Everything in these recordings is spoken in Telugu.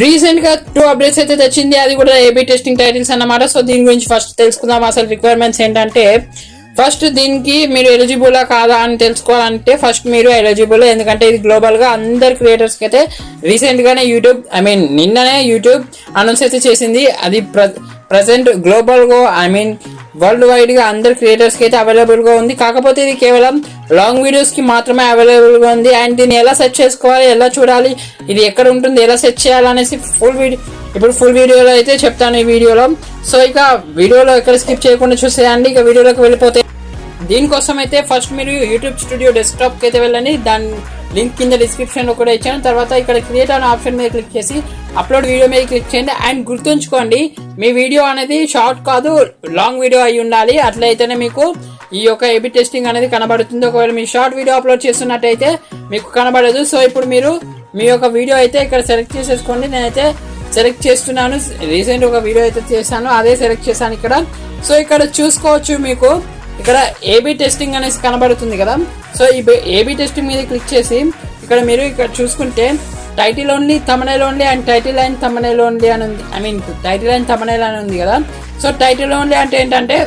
రీసెంట్ గా 2 అప్డేట్స్ అయితే తెచ్చింది. అది కూడా ఏబీ టెస్టింగ్ టైటిల్స్ అన్నమాట. సో దీని గురించి ఫస్ట్ తెలుసుకుందాం. అసలు రిక్వైర్మెంట్స్ ఏంటంటే, ఫస్ట్ దీనికి మీరు ఎలిజిబులా కాదా అని తెలుసుకోవాలంటే ఫస్ట్ మీరు ఎలిజిబుల్. ఎందుకంటే ఇది గ్లోబల్ గా అందరు క్రియేటర్స్ కి అయితే రీసెంట్ గానే యూట్యూబ్ నిన్ననే యూట్యూబ్ అనౌన్స్ అయితే చేసింది. అది ప్రజెంట్ గ్లోబల్ గా వరల్డ్ వైడ్ గా అందరు క్రియేటర్స్ కి అయితే అవైలబుల్ గా ఉంది. కాకపోతే ఇది కేవలం లాంగ్ వీడియోస్ కి మాత్రమే అవైలబుల్ గా ఉంది. అండ్ దీన్ని ఎలా సెర్చ్ చేసుకోవాలి, ఎలా చూడాలి, ఇది ఎక్కడ ఉంటుంది, ఎలా సెర్చ్ చేయాలనేసి ఫుల్ వీడియోలో అయితే చెప్తాను ఈ వీడియోలో. సో ఇక వీడియోలో ఎక్కడ స్కిప్ చేయకుండా చూసేయండి. ఇక వీడియోలోకి వెళ్ళిపోతే, దీనికోసం అయితే ఫస్ట్ మీరు యూట్యూబ్ స్టూడియో డెస్క్టాప్ కి అయితే వెళ్ళండి. దాని లింక్ కింద డిస్క్రిప్షన్ లో కూడా ఇచ్చాను. తర్వాత ఇక్కడ క్రియేట్ అనే ఆప్షన్ మీద క్లిక్ చేసి అప్లోడ్ వీడియో మీద క్లిక్ చేయండి. అండ్ గుర్తుంచుకోండి, మీ వీడియో అనేది షార్ట్ కాదు, లాంగ్ వీడియో అయి ఉండాలి. అట్లయితేనే మీకు ఈ యొక్క ఏబీ టెస్టింగ్ అనేది కనబడుతుంది. ఒకవేళ మీ షార్ట్ వీడియో అప్లోడ్ చేస్తున్నట్టయితే మీకు కనబడదు. సో ఇప్పుడు మీరు మీ యొక్క వీడియో అయితే ఇక్కడ సెలెక్ట్ చేసేసుకోండి. నేనైతే సెలెక్ట్ చేస్తున్నాను. రీసెంట్ ఒక వీడియో అయితే చేశాను, అదే సెలెక్ట్ చేశాను ఇక్కడ. సో ఇక్కడ చూసుకోవచ్చు, మీకు ఇక్కడ ఏబీ టెస్టింగ్ అనేసి కనబడుతుంది కదా. సో ఈ ఏబీ టెస్టింగ్ మీద క్లిక్ చేసి ఇక్కడ మీరు ఇక్కడ చూసుకుంటే title only, thumbnail only and title and thumbnail only అని ఉంది. టైటిల్ అండ్ థంబ్నెయిల్ అని ఉంది కదా. సో టైటిల్ ఓన్లీ అంటే ఏంటంటే,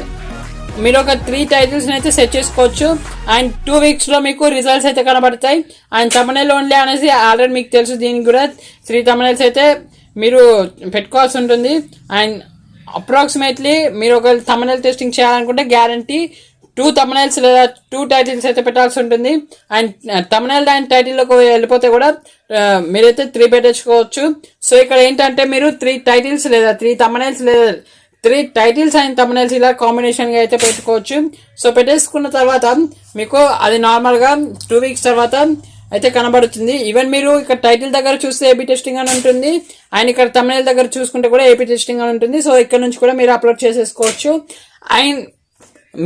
మీరు ఒక 3 టైటిల్స్ అయితే సెట్ చేసుకోవచ్చు. అండ్ 2 weeks లో మీకు రిజల్ట్స్ అయితే కనబడతాయి. అండ్ థంబ్నెయిల్ ఓన్లీ అనేసి ఆల్రెడీ మీకు తెలుసు, దీనికి కూడా 3 thumbnails అయితే మీరు పెట్టుకోవాల్సి ఉంటుంది. అండ్ అప్రాక్సిమేట్లీ మీరు ఒక థంబ్నెయిల్ టెస్టింగ్ చేయాలనుకుంటే గ్యారంటీ 2 thumbnails లేదా 2 titles అయితే పెట్టాల్సి ఉంటుంది. అండ్ థంబ్నెయిల్ అండ్ టైటిల్లోకి వెళ్ళిపోతే కూడా మీరైతే 3 పెట్టేసుకోవచ్చు. సో ఇక్కడ ఏంటంటే మీరు 3 titles లేదా 3 thumbnails లేదా 3 titles అండ్ థంబ్నెయిల్స్ ఇలా కాంబినేషన్ గా అయితే పెట్టుకోవచ్చు. సో పెట్టేసుకున్న తర్వాత మీకు అది నార్మల్ గా 2 weeks తర్వాత అయితే కనబడుతుంది. ఈవెన్ మీరు ఇక్కడ టైటిల్ దగ్గర చూస్తే ఏబీ టెస్టింగ్ అని ఉంటుంది. అండ్ ఇక్కడ థంబ్నెయిల్ దగ్గర చూసుకుంటే కూడా ఏబీ టెస్టింగ్ అని ఉంటుంది. సో ఇక్కడ నుంచి కూడా మీరు అప్లోడ్ చేసేసుకోవచ్చు. అండ్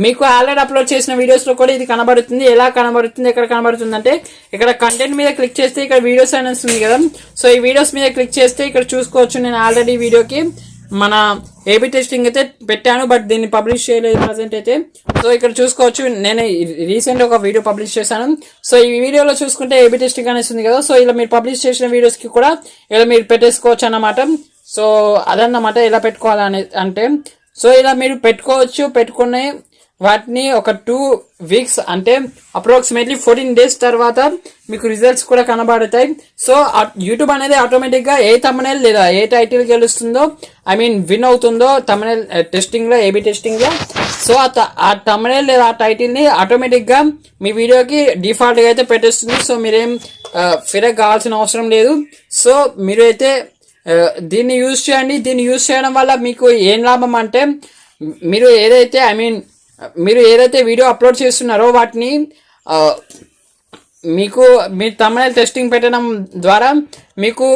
మీకు ఆల్రెడీ అప్లోడ్ చేసిన వీడియోస్ లో కూడా ఇది కనబడుతుంది. ఎలా కనబడుతుంది, ఎక్కడ కనబడుతుంది అంటే, ఇక్కడ కంటెంట్ మీద క్లిక్ చేస్తే ఇక్కడ వీడియోస్ అని వస్తుంది కదా. సో ఈ వీడియోస్ మీద క్లిక్ చేస్తే ఇక్కడ చూసుకోవచ్చు, నేను ఆల్రెడీ వీడియోకి మన ఏబీ టెస్టింగ్ అయితే పెట్టాను, బట్ దీన్ని పబ్లిష్ చేయలేదు ప్రజెంట్ అయితే. సో ఇక్కడ చూసుకోవచ్చు, నేను రీసెంట్ ఒక వీడియో పబ్లిష్ చేశాను. సో ఈ వీడియోలో చూసుకుంటే ఏబీ టెస్టింగ్ అనేసి ఉంది కదా. సో ఇలా మీరు పబ్లిష్ చేసిన వీడియోస్ కి కూడా ఇలా మీరు పెట్టేసుకోవచ్చు అన్నమాట. సో అదన్నమాట ఎలా పెట్టుకోవాలని అంటే, సో ఇలా మీరు పెట్టుకోవచ్చు. పెట్టుకునే వాటిని ఒక 2 weeks అంటే అప్రాక్సిమేట్లీ 14 days తర్వాత మీకు రిజల్ట్స్ కూడా కనబడతాయి. సో యూట్యూబ్ అనేది ఆటోమేటిక్ గా ఏ థంబ్నెయిల్ లేదా ఏ టైటిల్ గెలుస్తుందో, విన్ అవుతుందో థంబ్నెయిల్ టెస్టింగ్ లో, ఏబీ టెస్టింగ్ లో, సో ఆ థంబ్నెయిల్ లేదా ఆ టైటిల్ ని ఆటోమేటిక్ గా మీ వీడియోకి డిఫాల్ట్ గా అయితే పెట్టేస్తుంది. సో మీరేం ఫిరక్ కావాల్సిన అవసరం లేదు. సో మీరైతే దీన్ని యూజ్ చేయండి. దీన్ని యూజ్ చేయడం వల్ల మీకు ఏం లాభం అంటే, మీరు ఏదైతే వీడియో అప్లోడ్ చేస్తున్నారో వాటిని మీకు మీ థంబ్నెయిల్ టెస్టింగ్ పెట్టడం ద్వారా మీకు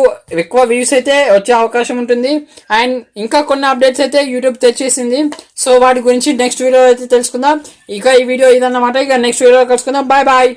ఎక్కువ వ్యూస్ అయితే వచ్చే అవకాశం ఉంటుంది. అండ్ ఇంకా కొన్ని అప్డేట్స్ అయితే యూట్యూబ్ తెచ్చేసింది. సో వాటి గురించి నెక్స్ట్ వీడియో అయితే తెలుసుకుందాం. ఇక ఈ వీడియో ఇదన్నమాట. ఇక నెక్స్ట్ వీడియో కలుసుకుందాం. Bye bye.